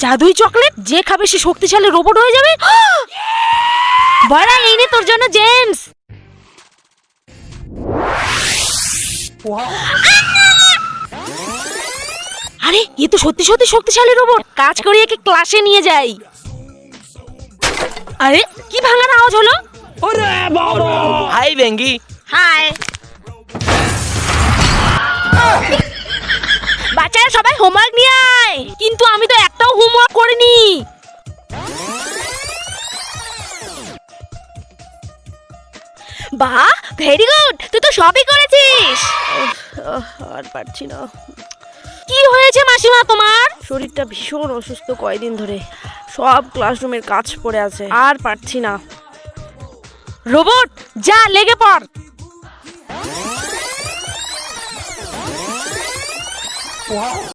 জাদুই চকলেট, যে খাবে সে শক্তিশালী রোবট হয়ে যাবে। বড়া, এই নে তোর জন্য জেমস। আরে এ তো সত্যি সত্যি শক্তিশালী রোবট। কাজ করি, একে ক্লাসে নিয়ে যাই। আরে কি ভাঙার আওয়াজ হলো? হাই ভেঙ্গি। হাই। বাচ্চারা সবাই হোমওয়ার্ক নিয়ে আয়। কিন্তু আমি তো একটাও হোমওয়ার্ক করিনি। বাহ, ভেরি গুড, তুই তো সবই করেছিস। আর পারছি না। কি হয়েছে মাসিমা তোমার? শরীরটা ভীষণ অসুস্থ কয়দিন ধরে। সব ক্লাসরুমের কাজ পড়ে আছে, আর পারছি না। রোবট, যা লেগে পড়।